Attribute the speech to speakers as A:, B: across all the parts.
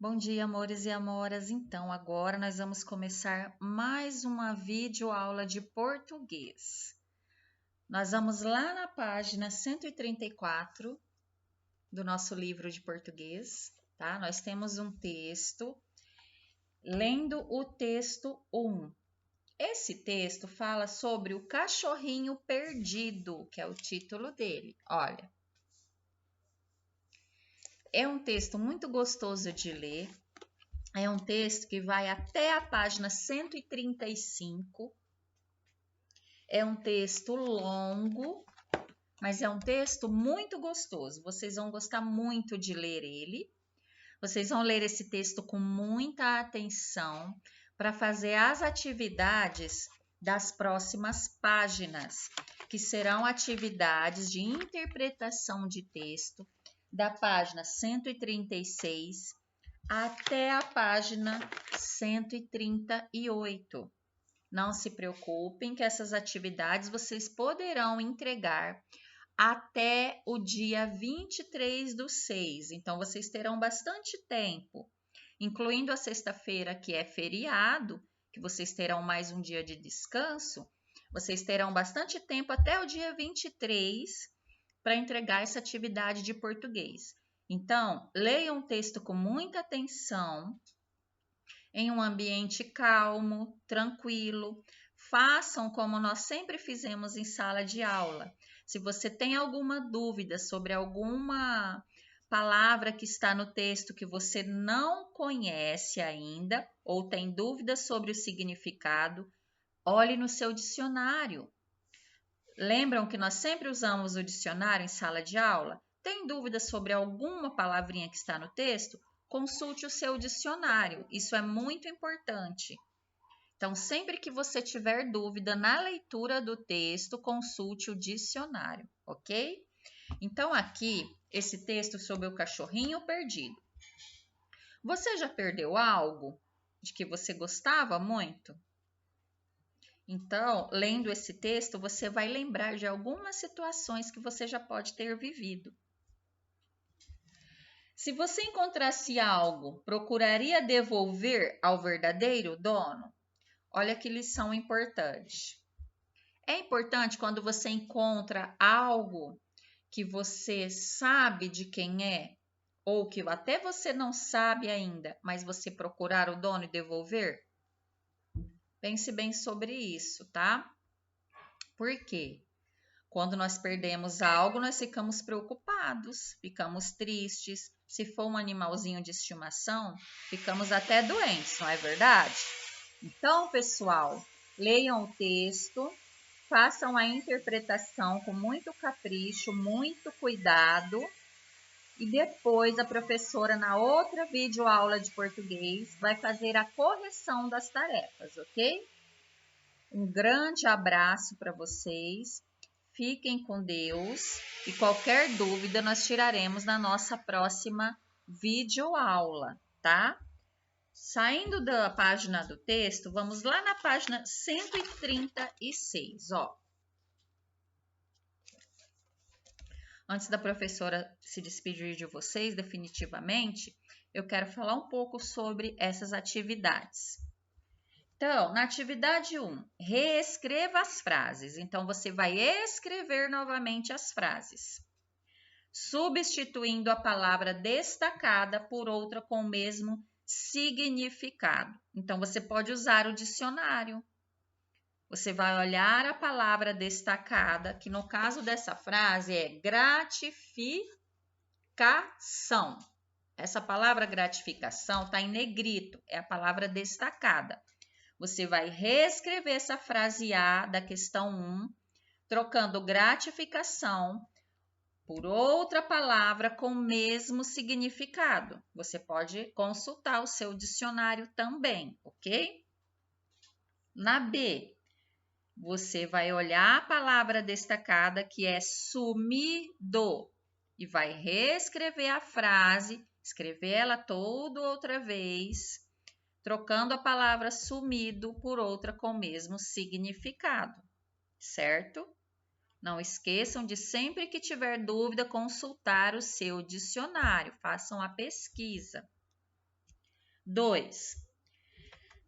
A: Bom dia, amores e amoras. Então, agora nós vamos começar mais uma videoaula de português. Nós vamos lá na página 134 do nosso livro de português, tá? Nós temos um texto, lendo o texto 1. Esse texto fala sobre o cachorrinho perdido, que é o título dele. Olha, é um texto muito gostoso de ler. É um texto que vai até a página 135. É um texto longo, mas é um texto muito gostoso. Vocês vão gostar muito de ler ele. Vocês vão ler esse texto com muita atenção para fazer as atividades das próximas páginas, que serão atividades de interpretação de texto da página 136 até a página 138. Não se preocupem que essas atividades vocês poderão entregar até o dia 23/6. Então, vocês terão bastante tempo, incluindo a sexta-feira, que é feriado, que vocês terão mais um dia de descanso. Vocês terão bastante tempo até o dia 23 para entregar essa atividade de português. Então, leiam o texto com muita atenção, em um ambiente calmo, tranquilo. Façam como nós sempre fizemos em sala de aula. Se você tem alguma dúvida sobre alguma palavra que está no texto que você não conhece ainda, ou tem dúvidas sobre o significado, olhe no seu dicionário. Lembram que nós sempre usamos o dicionário em sala de aula? Tem dúvidas sobre alguma palavrinha que está no texto? Consulte o seu dicionário, isso é muito importante. Então, sempre que você tiver dúvida na leitura do texto, consulte o dicionário, ok? Então, aqui, esse texto sobre o cachorrinho perdido. Você já perdeu algo de que você gostava muito? Então, lendo esse texto, você vai lembrar de algumas situações que você já pode ter vivido. Se você encontrasse algo, procuraria devolver ao verdadeiro dono? Olha que lição importante. É importante quando você encontra algo que você sabe de quem é, ou que até você não sabe ainda, mas você procurar o dono e devolver? Pense bem sobre isso, tá? Por quê? Quando nós perdemos algo, nós ficamos preocupados, ficamos tristes. Se for um animalzinho de estimação, ficamos até doentes, não é verdade? Então, pessoal, leiam o texto, façam a interpretação com muito capricho, muito cuidado. E depois a professora, na outra videoaula de português, vai fazer a correção das tarefas, ok? Um grande abraço para vocês. Fiquem com Deus e qualquer dúvida nós tiraremos na nossa próxima videoaula, tá? Saindo da página do texto, vamos lá na página 136, ó. Antes da professora se despedir de vocês definitivamente, eu quero falar um pouco sobre essas atividades. Então, na atividade 1, reescreva as frases. Então, você vai escrever novamente as frases, substituindo a palavra destacada por outra com o mesmo significado. Então, você pode usar o dicionário. Você vai olhar a palavra destacada, que no caso dessa frase é gratificação. Essa palavra gratificação está em negrito, é a palavra destacada. Você vai reescrever essa frase A da questão 1, trocando gratificação por outra palavra com o mesmo significado. Você pode consultar o seu dicionário também, ok? Na B, você vai olhar a palavra destacada que é sumido e vai reescrever a frase, escrever ela toda outra vez, trocando a palavra sumido por outra com o mesmo significado, certo? Não esqueçam de sempre que tiver dúvida consultar o seu dicionário, façam a pesquisa. 2.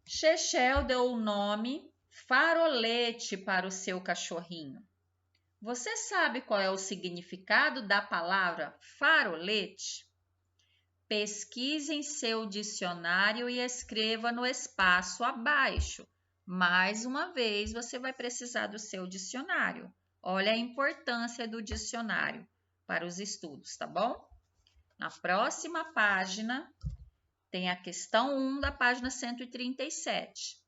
A: Chechel deu o nome Farolete para o seu cachorrinho. Você sabe qual é o significado da palavra farolete? Pesquise em seu dicionário e escreva no espaço abaixo. Mais uma vez, você vai precisar do seu dicionário. Olha a importância do dicionário para os estudos, tá bom? Na próxima página, tem a questão 1 da página 137.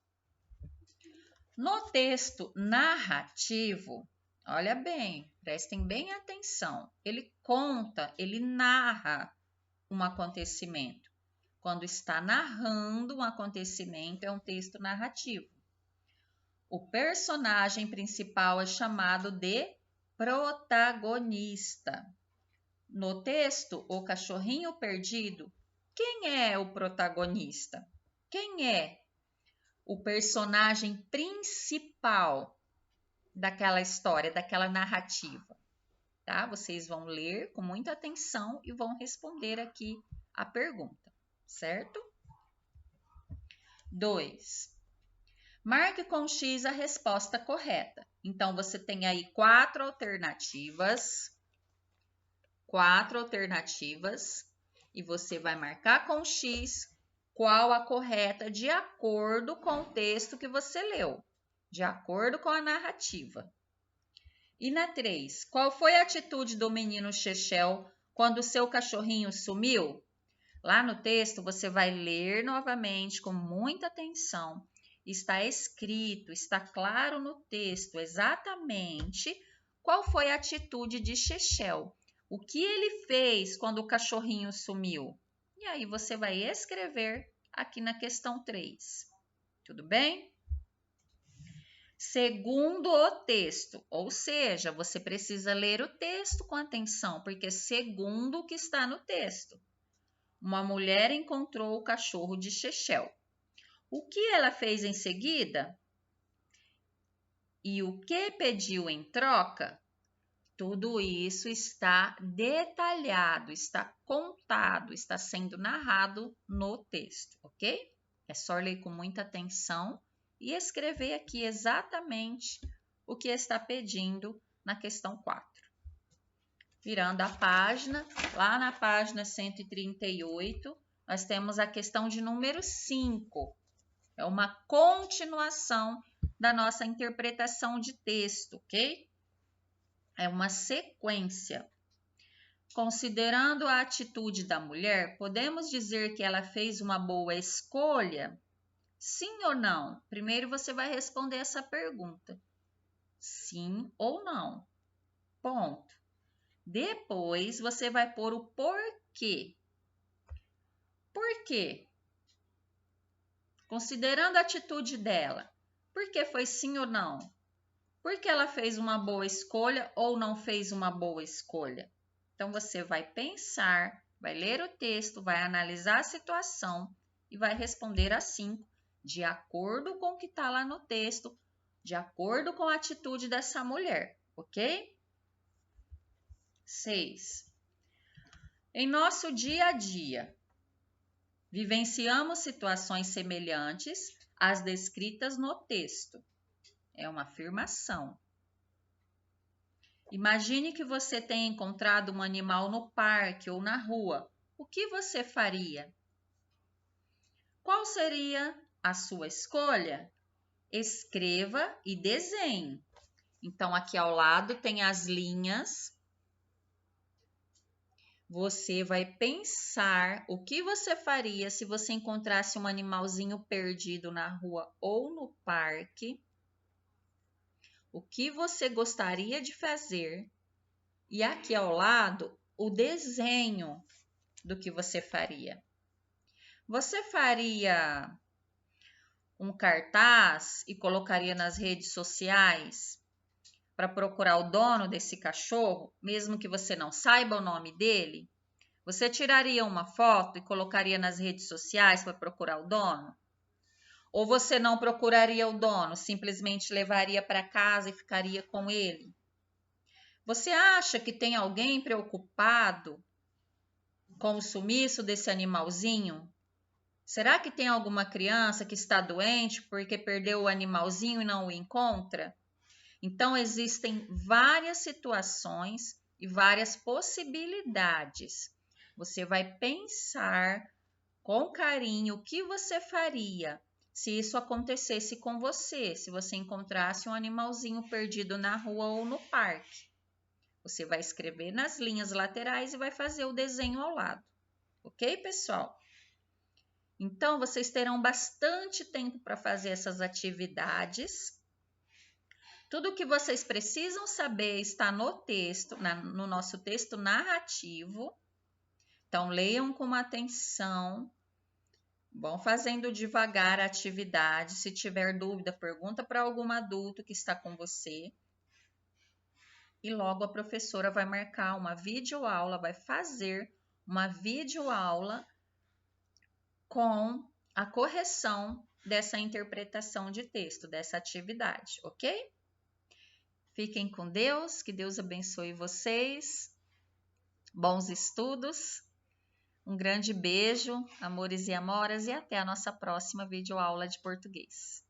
A: No texto narrativo, olha bem, prestem bem atenção. Ele conta, ele narra um acontecimento. Quando está narrando um acontecimento, é um texto narrativo. O personagem principal é chamado de protagonista. No texto, O Cachorrinho Perdido, quem é o protagonista? Quem é o personagem principal daquela história, daquela narrativa? Tá? Vocês vão ler com muita atenção e vão responder aqui a pergunta, certo? 2. Marque com X a resposta correta. Então, você tem aí 4 alternativas. E você vai marcar com X qual a correta de acordo com o texto que você leu, de acordo com a narrativa. E na 3, qual foi a atitude do menino Chechel quando o seu cachorrinho sumiu? Lá no texto, você vai ler novamente com muita atenção. Está escrito, está claro no texto exatamente qual foi a atitude de Chechel. O que ele fez quando o cachorrinho sumiu? E aí você vai escrever aqui na questão 3. Tudo bem? Segundo o texto, ou seja, você precisa ler o texto com atenção, porque segundo o que está no texto. Uma mulher encontrou o cachorro de Chechel. O que ela fez em seguida? E o que pediu em troca? Tudo isso está detalhado, está contado, está sendo narrado no texto, ok? É só ler com muita atenção e escrever aqui exatamente o que está pedindo na questão 4. Virando a página, lá na página 138, nós temos a questão de número 5. É uma continuação da nossa interpretação de texto, ok? É uma sequência. Considerando a atitude da mulher, podemos dizer que ela fez uma boa escolha? Sim ou não? Primeiro você vai responder essa pergunta. Sim ou não? Ponto. Depois você vai pôr o porquê. Por quê? Considerando a atitude dela, por que foi sim ou não? Por que ela fez uma boa escolha ou não fez uma boa escolha? Então, você vai pensar, vai ler o texto, vai analisar a situação e vai responder as 5, de acordo com o que está lá no texto, de acordo com a atitude dessa mulher, ok? 6. Em nosso dia a dia, vivenciamos situações semelhantes às descritas no texto. É uma afirmação. Imagine que você tenha encontrado um animal no parque ou na rua. O que você faria? Qual seria a sua escolha? Escreva e desenhe. Então, aqui ao lado tem as linhas. Você vai pensar o que você faria se você encontrasse um animalzinho perdido na rua ou no parque. O que você gostaria de fazer? E aqui ao lado, o desenho do que você faria. Você faria um cartaz e colocaria nas redes sociais para procurar o dono desse cachorro, mesmo que você não saiba o nome dele? Você tiraria uma foto e colocaria nas redes sociais para procurar o dono? Ou você não procuraria o dono, simplesmente levaria para casa e ficaria com ele? Você acha que tem alguém preocupado com o sumiço desse animalzinho? Será que tem alguma criança que está doente porque perdeu o animalzinho e não o encontra? Então, existem várias situações e várias possibilidades. Você vai pensar com carinho o que você faria se isso acontecesse com você, se você encontrasse um animalzinho perdido na rua ou no parque. Você vai escrever nas linhas laterais e vai fazer o desenho ao lado. Ok, pessoal? Então, vocês terão bastante tempo para fazer essas atividades. Tudo o que vocês precisam saber está no texto, no nosso texto narrativo. Então, leiam com atenção. Vão fazendo devagar a atividade. Se tiver dúvida, pergunta para algum adulto que está com você. E logo a professora vai marcar uma videoaula, vai fazer uma videoaula com a correção dessa interpretação de texto, dessa atividade, ok? Fiquem com Deus, que Deus abençoe vocês. Bons estudos. Um grande beijo, amores e amoras, e até a nossa próxima videoaula de português.